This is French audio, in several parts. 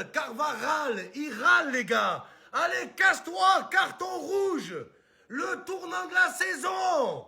Carvajal, il râle, les gars. Allez, casse-toi, carton rouge. Le tournant de la saison.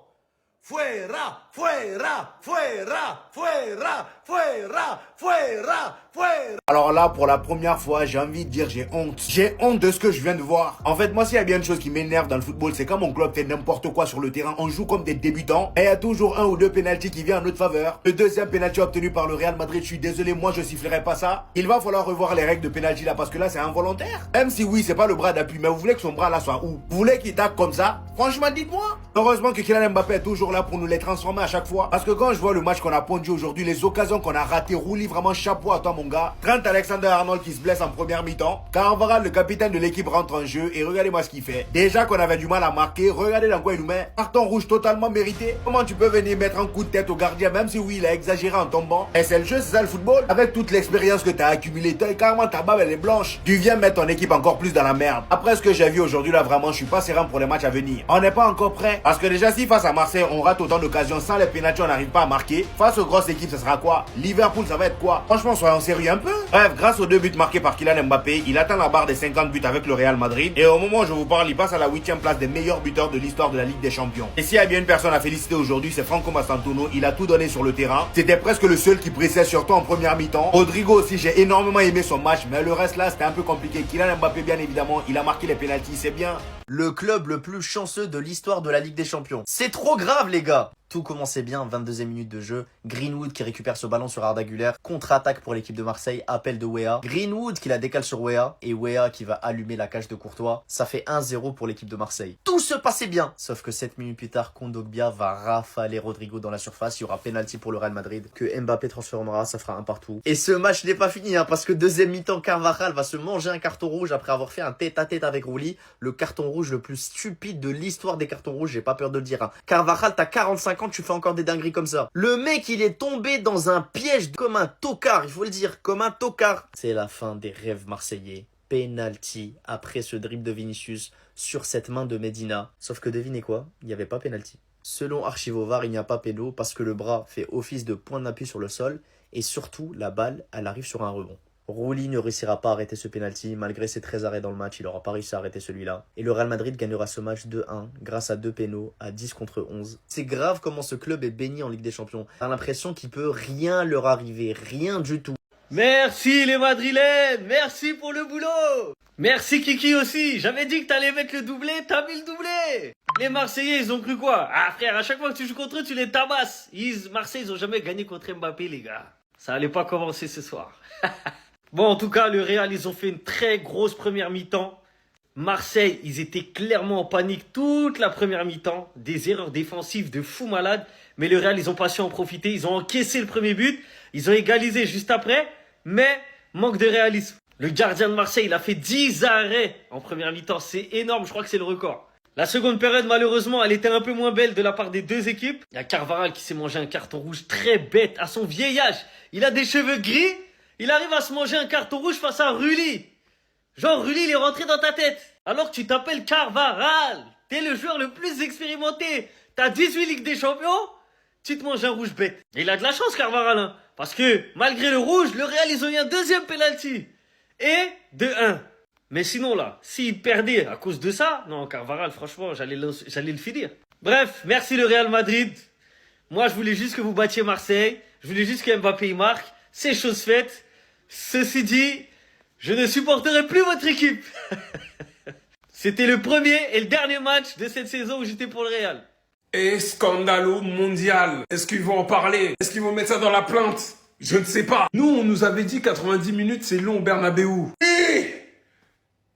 Fuera, fuera, fuera, fuera, fuera, fuera, fuera. Alors là, pour la première fois, j'ai envie de dire j'ai honte. J'ai honte de ce que je viens de voir. En fait, moi, s'il y a bien une chose qui m'énerve dans le football, c'est quand mon club fait n'importe quoi sur le terrain. On joue comme des débutants et il y a toujours un ou deux pénaltys qui viennent en notre faveur. Le deuxième pénalty obtenu par le Real Madrid, je suis désolé, moi, je sifflerai pas ça. Il va falloir revoir les règles de pénalty là parce que là, c'est involontaire. Même si oui, c'est pas le bras d'appui, mais vous voulez que son bras là soit où? Vous voulez qu'il tape comme ça? Franchement, dites-moi. Heureusement que Kylian Mbappé est toujours là pour nous les transformer à chaque fois. Parce que quand je vois le match qu'on a pondu aujourd'hui, les occasions qu'on a ratées, Rouli, vraiment chapeau à toi mon gars. Trent Alexander-Arnold qui se blesse en première mi-temps. Carvajal, le capitaine de l'équipe, rentre en jeu et regardez-moi ce qu'il fait. Déjà qu'on avait du mal à marquer, regardez dans quoi il nous met. Carton rouge totalement mérité. Comment tu peux venir mettre un coup de tête au gardien même si oui il a exagéré en tombant? Et c'est le jeu, c'est ça le football. Avec toute l'expérience que tu as accumulée, carrément ta barbe elle est blanche. Tu viens mettre ton équipe encore plus dans la merde. Après ce que j'ai vu aujourd'hui là, vraiment je suis pas serein pour les matchs à venir. On n'est pas encore prêt. Parce que déjà si face à Marseille on rate autant d'occasions sans les pénaltys on n'arrive pas à marquer. Face aux grosses équipes ça sera quoi? Liverpool ça va être quoi? Franchement soyons sérieux un peu. Bref, grâce aux 2 buts marqués par Kylian Mbappé, il atteint la barre des 50 buts avec le Real Madrid. Et au moment où je vous parle, il passe à la 8e place des meilleurs buteurs de l'histoire de la Ligue des Champions. Et s'il y a bien une personne à féliciter aujourd'hui, c'est Franco Mastantuono. Il a tout donné sur le terrain. C'était presque le seul qui pressait surtout en première mi-temps. Rodrigo aussi, j'ai énormément aimé son match, mais le reste là c'était un peu compliqué. Kylian Mbappé bien évidemment, il a marqué les pénaltys, c'est bien. Le club le plus chanceux de l'histoire de la Ligue des Champions. C'est trop grave les gars. Tout commençait bien, 22e minute de jeu. Greenwood qui récupère ce ballon sur Arda Güler. Contre-attaque pour l'équipe de Marseille, appel de Weah. Greenwood qui la décale sur Weah. Et Weah qui va allumer la cage de Courtois. Ça fait 1-0 pour l'équipe de Marseille. Tout se passait bien. Sauf que 7 minutes plus tard, Kondogbia va rafaler Rodrigo dans la surface. Il y aura penalty pour le Real Madrid. Que Mbappé transformera, ça fera un partout. Et ce match n'est pas fini, parce que deuxième mi-temps, Carvajal va se manger un carton rouge après avoir fait un tête-à-tête avec Rouli. Le carton rouge le plus stupide de l'histoire des cartons rouges, j'ai pas peur de le dire. Carvajal, t'as 45 ans, tu fais encore des dingueries comme ça. Le mec, il est tombé dans un piège comme un tocard, il faut le dire, comme un tocard. C'est la fin des rêves marseillais. Penalty après ce dribble de Vinicius sur cette main de Medina. Sauf que devinez quoi, il n'y avait pas penalty. Selon Archivovar, il n'y a pas péno parce que le bras fait office de point d'appui sur le sol et surtout la balle, elle arrive sur un rebond. Rouli ne réussira pas à arrêter ce penalty, malgré ses 13 arrêts dans le match, il n'aura pas réussi à arrêter celui-là. Et le Real Madrid gagnera ce match 2-1 grâce à 2 pénaux à 10 contre 11. C'est grave comment ce club est béni en Ligue des Champions. T'as l'impression qu'il peut rien leur arriver, rien du tout. Merci les Madrilènes, merci pour le boulot. Merci Kiki aussi, j'avais dit que t'allais mettre le doublé, t'as mis le doublé. Les Marseillais, ils ont cru quoi? Ah frère, à chaque fois que tu joues contre eux, tu les tabasses. Marseille, ils ont jamais gagné contre Mbappé les gars. Ça allait pas commencer ce soir. Bon, en tout cas, le Real, ils ont fait une très grosse première mi-temps. Marseille, ils étaient clairement en panique toute la première mi-temps. Des erreurs défensives de fou malade. Mais le Real, ils ont pas su en profiter. Ils ont encaissé le premier but. Ils ont égalisé juste après. Mais manque de réalisme. Le gardien de Marseille, il a fait 10 arrêts en première mi-temps. C'est énorme, je crois que c'est le record. La seconde période, malheureusement, elle était un peu moins belle de la part des deux équipes. Il y a Carvajal qui s'est mangé un carton rouge très bête à son vieil âge. Il a des cheveux gris. Il arrive à se manger un carton rouge face à Rulli. Genre, Rulli, il est rentré dans ta tête. Alors que tu t'appelles Carvajal. T'es le joueur le plus expérimenté. T'as 18 Ligues des Champions. Tu te manges un rouge bête. Et il a de la chance, Carvajal. Hein, parce que, malgré le rouge, le Real, ils ont eu un deuxième penalty. Et 2-1. Mais sinon, là, s'il perdait à cause de ça, non, Carvajal, franchement, j'allais le finir. Bref, merci le Real Madrid. Moi, je voulais juste que vous battiez Marseille. Je voulais juste que Mbappé marque. C'est chose faite. Ceci dit, je ne supporterai plus votre équipe. C'était le premier et le dernier match de cette saison où j'étais pour le Real. Et scandalo mondial. Est-ce qu'ils vont en parler? Est-ce qu'ils vont mettre ça dans la plainte? Je ne sais pas. Nous, on nous avait dit 90 minutes, c'est long au Bernabéu. Et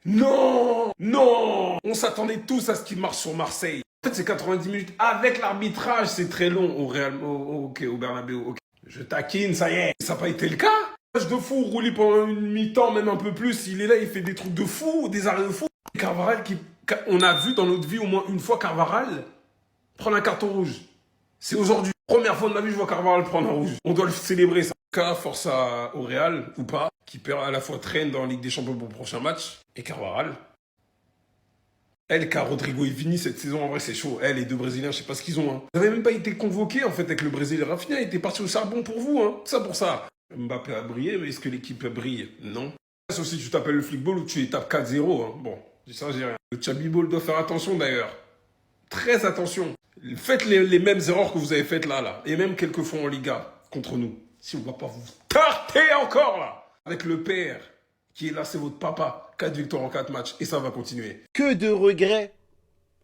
non, non. On s'attendait tous à ce qu'il marche sur Marseille. En fait, c'est 90 minutes. Avec l'arbitrage, c'est très long au Real, au Bernabéu. Okay. Je taquine, ça y est. Ça n'a pas été le cas. Match de fou, Rouli pendant une mi-temps, même un peu plus. Il est là, il fait des trucs de fou, des arrêts de fou. Carvajal, on a vu dans notre vie au moins une fois Carvajal prendre un carton rouge. C'est aujourd'hui. Première fois de ma vie, je vois Carvajal prendre un rouge. On doit le célébrer, ça. Cas, force au Real, ou pas, qui perd à la fois traîne dans la Ligue des Champions pour le prochain match. Et Carvajal. Car Rodrigo et Vini, cette saison, en vrai, c'est chaud. Les deux Brésiliens, je sais pas ce qu'ils ont. Hein. Vous n'avez même pas été convoqués, en fait, avec le Brésil. Rafinha était parti au charbon pour vous, hein. Ça pour ça. Mbappé a brillé, mais est-ce que l'équipe brille? Non. Sauf si tu t'appelles le flickball ou tu étapes 4-0. Hein. Bon, ça, j'ai rien. Le Chabiball doit faire attention d'ailleurs. Très attention. Faites les mêmes erreurs que vous avez faites là. Et même quelques fois en Liga contre nous. Si on ne va pas vous tarter encore là. Avec le père qui est là, c'est votre papa. 4 victoires en 4 matchs. Et ça va continuer. Que de regrets.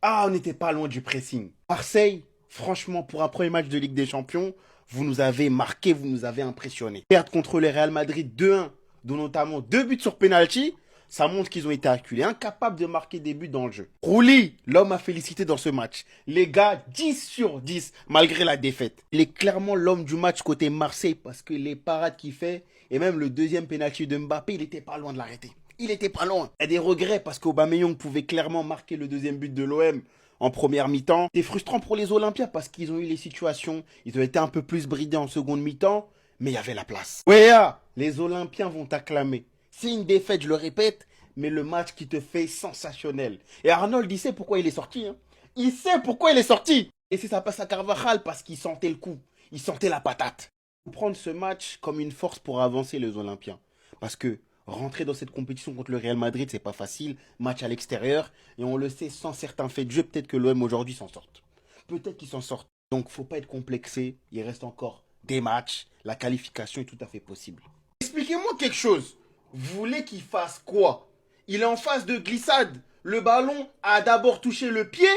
Ah, on n'était pas loin du pressing. Marseille, franchement, pour un premier match de Ligue des Champions, vous nous avez marqué, vous nous avez impressionné. Perdre contre le Real Madrid 2-1, dont notamment 2 buts sur penalty, ça montre qu'ils ont été acculés, incapables de marquer des buts dans le jeu. Rouli, l'homme à féliciter dans ce match. Les gars, 10 sur 10, malgré la défaite. Il est clairement l'homme du match côté Marseille, parce que les parades qu'il fait, et même le deuxième penalty de Mbappé, il était pas loin de l'arrêter. Il était pas loin. Il y a des regrets, parce qu'Aubameyang pouvait clairement marquer le deuxième but de l'OM en première mi-temps. C'est frustrant pour les Olympiens, parce qu'ils ont eu les situations, ils ont été un peu plus bridés en seconde mi-temps, mais il y avait la place. Ouais, les Olympiens vont t'acclamer. C'est une défaite, je le répète, mais le match qui te fait sensationnel. Et Arnold, il sait pourquoi il est sorti. Hein. Il sait pourquoi il est sorti. Et c'est ça passe à Carvajal parce qu'il sentait le coup. Il sentait la patate. Il faut prendre ce match comme une force pour avancer les Olympiens. Parce que rentrer dans cette compétition contre le Real Madrid, c'est pas facile. Match à l'extérieur. Et on le sait, sans certains faits de jeu, peut-être que l'OM aujourd'hui s'en sorte. Peut-être qu'ils s'en sortent. Donc, faut pas être complexé. Il reste encore des matchs. La qualification est tout à fait possible. Expliquez-moi quelque chose. Vous voulez qu'il fasse quoi? Il est en phase de glissade. Le ballon a d'abord touché le pied,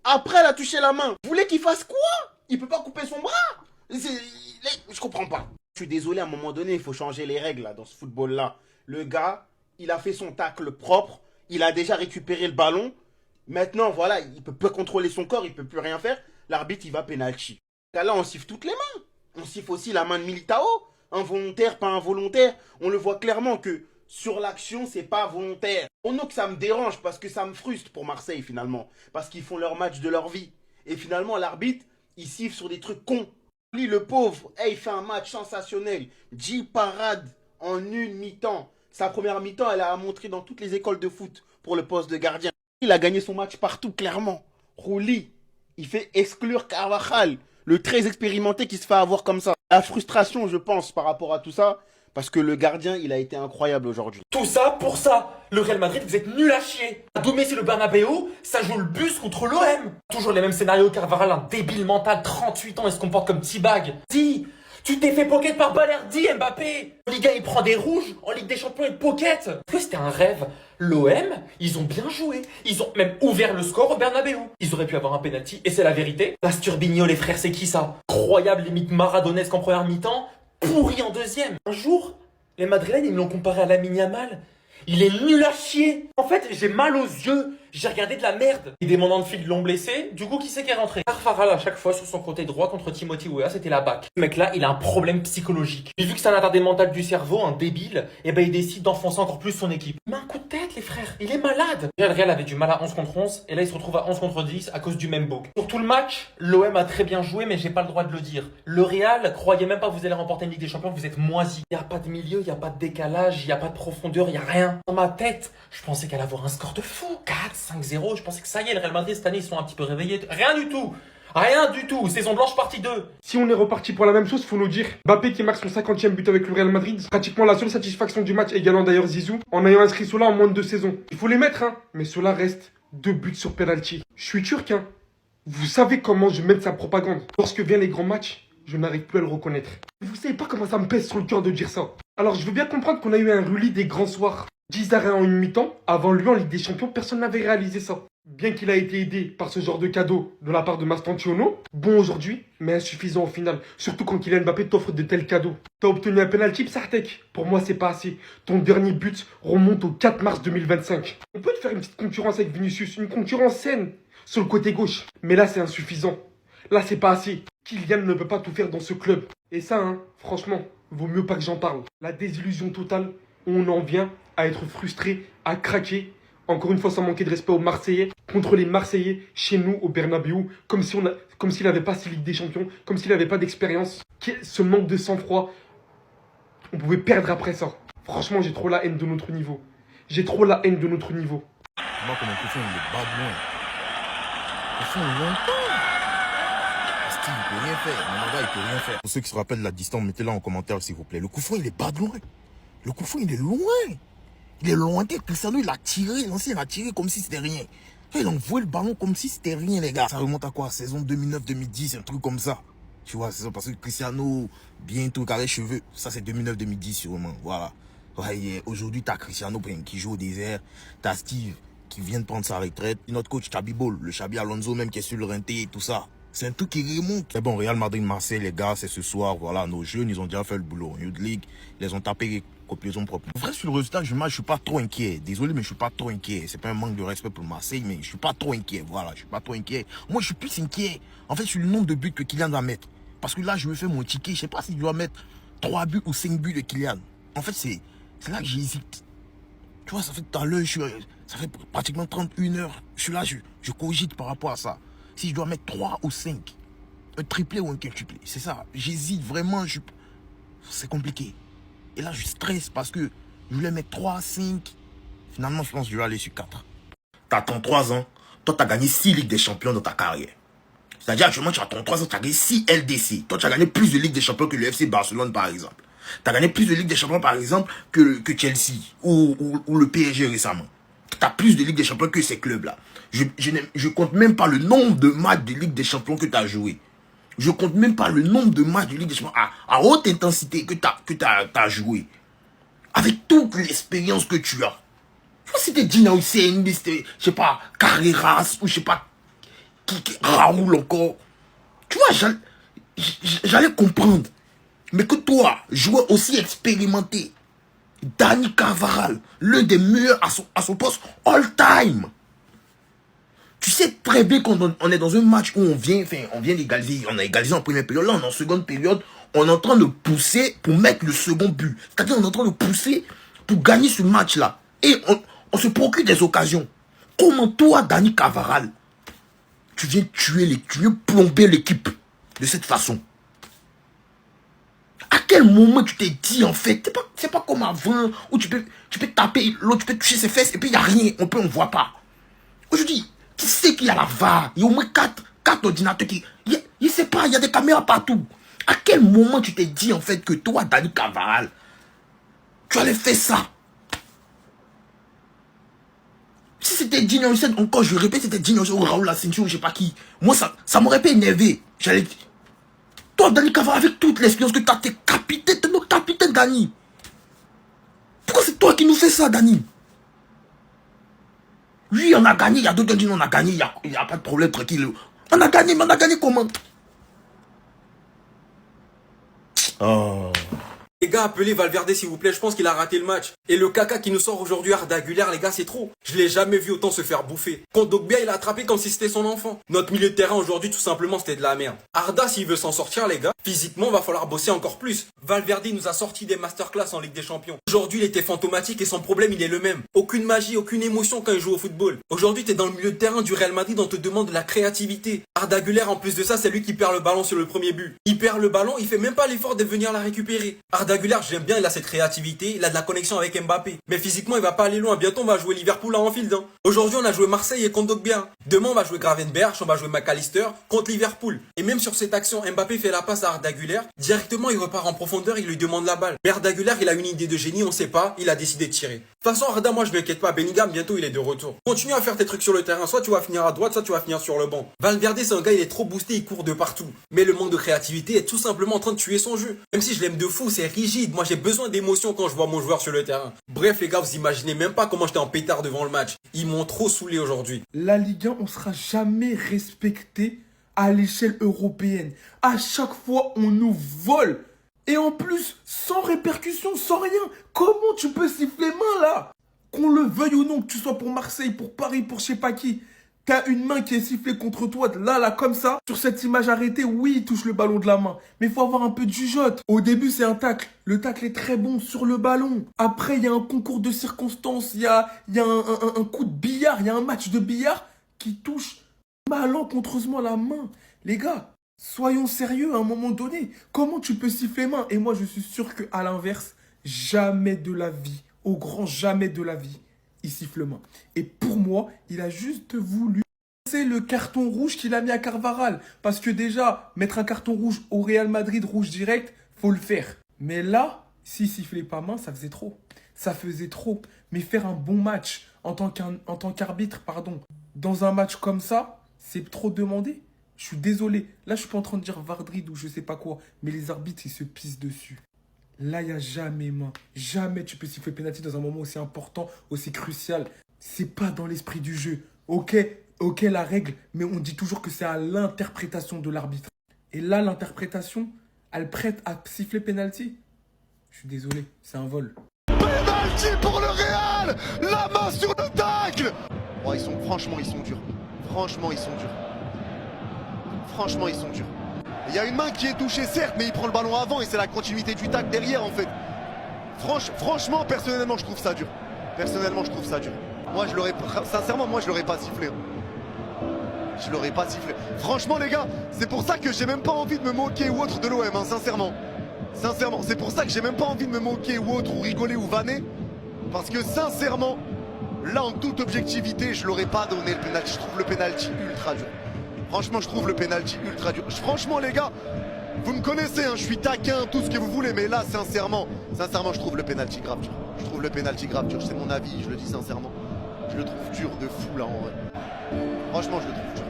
après elle a touché la main. Vous voulez qu'il fasse quoi? Il peut pas couper son bras? Je comprends pas. Je suis désolé, à un moment donné, il faut changer les règles là, dans ce football-là. Le gars, il a fait son tacle propre, il a déjà récupéré le ballon. Maintenant, voilà, il peut pas contrôler son corps, il peut plus rien faire. L'arbitre, il va penalty. Là, on siffle toutes les mains. On siffle aussi la main de Militao. Involontaire, pas involontaire. On le voit clairement que sur l'action, c'est pas volontaire. On que ça me dérange parce que ça me frustre pour Marseille finalement. Parce qu'ils font leur match de leur vie. Et finalement, l'arbitre, il siffle sur des trucs cons. Lui, le pauvre, il fait un match sensationnel. 10 parades en une mi-temps. Sa première mi-temps, elle a montré dans toutes les écoles de foot pour le poste de gardien. Il a gagné son match partout, clairement. Rouli, il fait exclure Carvajal, le très expérimenté qui se fait avoir comme ça. La frustration, je pense, par rapport à tout ça, parce que le gardien, il a été incroyable aujourd'hui. Tout ça pour ça. Le Real Madrid, vous êtes nuls à chier. À domicile le Bernabéu, ça joue le bus contre l'OM. Toujours les mêmes scénarios. Carvajal, un débile mental, 38 ans, il se comporte comme T-Bag. Dis, tu t'es fait pocket par Balerdi, Mbappé. En Liga, il prend des rouges. En Ligue des Champions, il pocket. Est-ce que c'était un rêve? L'OM, ils ont bien joué. Ils ont même ouvert le score au Bernabéu. Ils auraient pu avoir un penalty, et c'est la vérité. Masturbinho, les frères, c'est qui ça? Incroyable, limite maradonesque en première mi-temps, pourri en deuxième. Un jour, les Madrilènes, ils me l'ont comparé à Lamine Yamal. Il est nul à chier. En fait, j'ai mal aux yeux. J'ai regardé de la merde. Et des mandants de fil l'ont blessé. Du coup, qui c'est qui est rentré? Carvajal, à chaque fois, sur son côté droit contre Timothy Weah, c'était la bac. Ce mec-là, il a un problème psychologique. Et vu que c'est un attardé mental du cerveau, un débile, et ben il décide d'enfoncer encore plus son équipe. Mais un coup de tête, les frères. Il est malade. Déjà, le Real avait du mal à 11 contre 11. Et là, il se retrouve à 11 contre 10 à cause du même book. Sur tout le match, l'OM a très bien joué, mais j'ai pas le droit de le dire. Le Real, croyez même pas que vous allez remporter une Ligue des Champions, vous êtes moisi. Il y a pas de milieu, il y a pas de décalage, il y a pas de profondeur, il y a rien. Dans ma tête, je pensais qu'elle allait avoir un score de fou. 4-5-0, je pensais que ça y est, le Real Madrid cette année, ils sont un petit peu réveillés. Rien du tout. Rien du tout. Saison blanche partie 2. Si on est reparti pour la même chose, faut nous dire Mbappé qui marque son 50e but avec le Real Madrid, pratiquement la seule satisfaction du match, égalant d'ailleurs Zizou, en ayant inscrit cela en moins de 2 saisons. Il faut les mettre, hein, mais cela reste 2 buts sur penalty. Je suis turc, hein. Vous savez comment je mène sa propagande. Lorsque viennent les grands matchs, je n'arrive plus à le reconnaître. Vous savez pas comment ça me pèse sur le cœur de dire ça. Alors je veux bien comprendre qu'on a eu un Rulli des grands soirs. 10 arrêts en une mi-temps, avant lui en Ligue des Champions, personne n'avait réalisé ça. Bien qu'il a été aidé par ce genre de cadeau de la part de Mastantuono, bon aujourd'hui, mais insuffisant au final. Surtout quand Kylian Mbappé t'offre de tels cadeaux. T'as obtenu un penalty, Psartek. Pour moi, c'est pas assez. Ton dernier but remonte au 4 mars 2025. On peut te faire une petite concurrence avec Vinicius, une concurrence saine sur le côté gauche. Mais là, c'est insuffisant. Là, c'est pas assez. Kylian ne peut pas tout faire dans ce club. Et ça, hein, franchement, vaut mieux pas que j'en parle. La désillusion totale, on en vient à être frustré, à craquer. Encore une fois, sans manquer de respect aux Marseillais, contre les Marseillais, chez nous, au Bernabéu, comme s'il n'avait pas 6 Ligues des Champions, comme s'il n'avait pas d'expérience. Ce manque de sang-froid, on pouvait perdre après ça. Franchement, j'ai trop la haine de notre niveau. J'ai trop la haine de notre niveau. Moi, comme un coup de fond, il est pas loin. Le fond, longtemps. Steve, il peut rien faire. Mon gars, il peut rien faire. Pour ceux qui se rappellent de la distance, mettez-la en commentaire, s'il vous plaît. Le coup de fond, il est pas de loin. Le coup de fond, il est loin. Il est lointain. Cristiano, il a tiré. L'ancien, il a tiré comme si c'était rien. Il a envoyé le ballon comme si c'était rien, les gars. Ça remonte à quoi? Saison 2009-2010, un truc comme ça. Tu vois, c'est ça. Parce que Cristiano, bientôt, carré cheveux. Ça, c'est 2009-2010, sûrement. Voilà. Ouais, aujourd'hui, t'as Cristiano qui joue au désert. T'as Steve qui vient de prendre sa retraite. Et notre coach, Xabi Ball, le Xabi Alonso même qui est sur le rinté et tout ça. C'est un truc qui remonte. Mais bon, Real Madrid-Marseille, les gars, c'est ce soir. Voilà, nos jeunes, ils ont déjà fait le boulot. Youth League, ils les ont tapés copiation propre. Vrai, sur le résultat du match, je suis pas trop inquiet. Désolé, mais je suis pas trop inquiet. C'est pas un manque de respect pour Marseille, mais je suis pas trop inquiet. Voilà, je suis pas trop inquiet. Moi, je suis plus inquiet. En fait, sur le nombre de buts que Kylian va mettre. Parce que là, je me fais mon ticket. Je sais pas si je dois mettre 3 buts ou 5 buts de Kylian. En fait, c'est là que j'hésite. Tu vois, ça fait tout à l'heure, ça fait pratiquement 31 heures. Je suis là, je cogite par rapport à ça. Si je dois mettre 3 ou 5, un triplé ou un quintuplé, c'est ça. J'hésite vraiment, c'est compliqué. Et là, je stresse parce que je voulais mettre 3, 5. Finalement, je pense que je vais aller sur 4. T'as 33 ans, toi, tu as gagné 6 Ligues des Champions dans ta carrière. C'est-à-dire, actuellement, tu as 33 ans, tu as gagné 6 LDC. Toi, tu as gagné plus de Ligues des Champions que le FC Barcelone, par exemple. Tu as gagné plus de Ligues des Champions, par exemple, que Chelsea ou le PSG récemment. Tu as plus de Ligues des Champions que ces clubs-là. Je compte même pas le nombre de matchs de Ligue des Champions que tu as joué. Je compte même pas le nombre de matchs de Ligue des Champions à haute intensité que tu as joué. Avec toute l'expérience que tu as. Tu vois, c'était Dina Hussein, c'était, je sais pas, Carreras, ou je sais pas, Raoul encore. Tu vois, j'allais comprendre. Mais que toi, joueur aussi expérimenté, Dani Carvajal, l'un des meilleurs à son poste all time. Tu sais très bien qu'on est dans un match où on vient d'égaliser. On a égalisé en première période. Là, on est en seconde période. On est en train de pousser pour mettre le second but. C'est-à-dire, on est en train de pousser pour gagner ce match-là. Et on se procure des occasions. Comment toi, Dani Carvajal, tu viens plomber l'équipe de cette façon? À quel moment tu t'es dit, en fait, c'est pas comme avant, où tu peux taper l'autre, tu peux toucher ses fesses, et puis il n'y a rien, on ne voit pas. Aujourd'hui, qui sait qu'il y a la VAR? Il y a au moins 4 ordinateurs qui... Il ne sait pas, il y a des caméras partout. À quel moment tu t'es dit, en fait, que toi, Dani Carvajal, tu allais faire ça? Si c'était Dino Hussein, encore, je répète, c'était Dino Hussein ou Raoul Asensio, je sais pas qui. Moi, ça m'aurait pas énervé. J'allais dire... Toi, Dani Carvajal, avec toute l'expérience que tu as, t'es capitaine, t'es notre capitaine, Dani. Pourquoi c'est toi qui nous fais ça, Dani? Oui, on a gagné, il y a d'autres qui disent on a gagné, il n'y a pas de problème, tranquille. On a gagné, mais on a gagné comment? Oh. Les gars, appelez Valverde s'il vous plaît, je pense qu'il a raté le match. Et le caca qui nous sort aujourd'hui, Arda Güler, les gars, c'est trop. Je l'ai jamais vu autant se faire bouffer. Quand Dogbia, il a attrapé comme si c'était son enfant. Notre milieu de terrain aujourd'hui, tout simplement, c'était de la merde. Arda, s'il veut s'en sortir, les gars, physiquement, va falloir bosser encore plus. Valverde nous a sorti des masterclass en Ligue des Champions. Aujourd'hui, il était fantomatique et son problème, il est le même. Aucune magie, aucune émotion quand il joue au football. Aujourd'hui, t'es dans le milieu de terrain du Real Madrid, on te demande de la créativité. Arda Güler, en plus de ça, c'est lui qui perd le ballon sur le premier but. Il perd le ballon, il fait même pas l'effort de venir la récupérer. Arda Güler, j'aime bien, il a cette créativité, il a de la connexion avec Mbappé. Mais physiquement, il va pas aller loin. Bientôt, on va jouer Liverpool à Anfield. Hein. Aujourd'hui, on a joué Marseille et contre Dogbia. Demain, on va jouer Gravenberch, on va jouer McAllister contre Liverpool. Et même sur cette action, Mbappé fait la passe à Arda Güler. Directement, il repart en profondeur, il lui demande la balle. Mais Arda Güler, il a une idée de génie, on sait pas, il a décidé de tirer. De toute façon, Arda, moi, je m'inquiète pas. Bellingham, bientôt, il est de retour. Continue à faire tes trucs sur le terrain. Soit tu vas finir à droite, soit tu vas finir sur le banc. Valverde, c'est un gars, il est trop boosté, il court de partout. Mais le manque de créativité est tout simplement en train de tuer son jeu. Même si je l'aime de fou, c'est rigide. Moi, j'ai besoin d'émotion quand je vois mon joueur sur le terrain. Bref les gars, vous imaginez même pas comment j'étais en pétard devant le match. Ils m'ont trop saoulé aujourd'hui. La Ligue 1, on sera jamais respecté à l'échelle européenne. À chaque fois, on nous vole. Et en plus, sans répercussion, sans rien. Comment tu peux siffler main là? Qu'on le veuille ou non, que tu sois pour Marseille, pour Paris, pour je sais pas qui. T'as une main qui est sifflée contre toi, là, comme ça. Sur cette image arrêtée, oui, il touche le ballon de la main. Mais il faut avoir un peu de jugeote. Au début, c'est un tacle. Le tacle est très bon sur le ballon. Après, il y a un concours de circonstances. Il y a un coup de billard. Il y a un match de billard qui touche malencontreusement la main. Les gars, soyons sérieux à un moment donné. Comment tu peux siffler main? Et moi, je suis sûr qu'à l'inverse, jamais de la vie, au grand jamais de la vie, il siffle main. Et pour moi, il a juste voulu... C'est le carton rouge qu'il a mis à Carvajal. Parce que déjà, mettre un carton rouge au Real Madrid rouge direct, faut le faire. Mais là, s'il sifflait pas main, ça faisait trop. Ça faisait trop. Mais faire un bon match en tant qu'arbitre, pardon, dans un match comme ça, c'est trop demandé. Je suis désolé. Là, je suis pas en train de dire Vardrid ou je sais pas quoi. Mais les arbitres, ils se pissent dessus. Là, il n'y a jamais main. Jamais tu peux siffler penalty dans un moment aussi important, aussi crucial. C'est pas dans l'esprit du jeu. Ok, la règle, mais on dit toujours que c'est à l'interprétation de l'arbitre. Et là, l'interprétation, elle prête à siffler penalty. Je suis désolé, c'est un vol. Penalty pour le Real. La main sur le tacle. Oh, franchement, ils sont durs. Franchement, ils sont durs. Franchement, ils sont durs. Il y a une main qui est touchée, certes, mais il prend le ballon avant et c'est la continuité du tacle derrière, en fait. Franchement, personnellement, je trouve ça dur. Personnellement, je trouve ça dur. Moi, sincèrement, je l'aurais pas sifflé. Je l'aurais pas sifflé. Franchement, les gars, c'est pour ça que j'ai même pas envie de me moquer ou autre de l'OM, hein, sincèrement. Sincèrement, c'est pour ça que j'ai même pas envie de me moquer ou autre, ou rigoler ou vanner. Parce que sincèrement, là, en toute objectivité, je l'aurais pas donné le penalty. Je trouve le penalty ultra dur. Franchement, je trouve le penalty ultra dur. Franchement, les gars, vous me connaissez, hein, je suis taquin, tout ce que vous voulez, mais là, sincèrement, je trouve le penalty grave dur. Je trouve le penalty grave dur, c'est mon avis, je le dis sincèrement. Je le trouve dur de fou, là, en vrai. Franchement, je le trouve dur.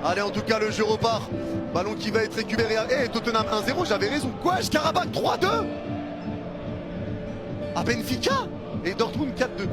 Allez, en tout cas, le jeu repart. Ballon qui va être récupéré. Eh, Tottenham 1-0, j'avais raison. Quoi, Karabakh 3-2 à Benfica et Dortmund 4-2.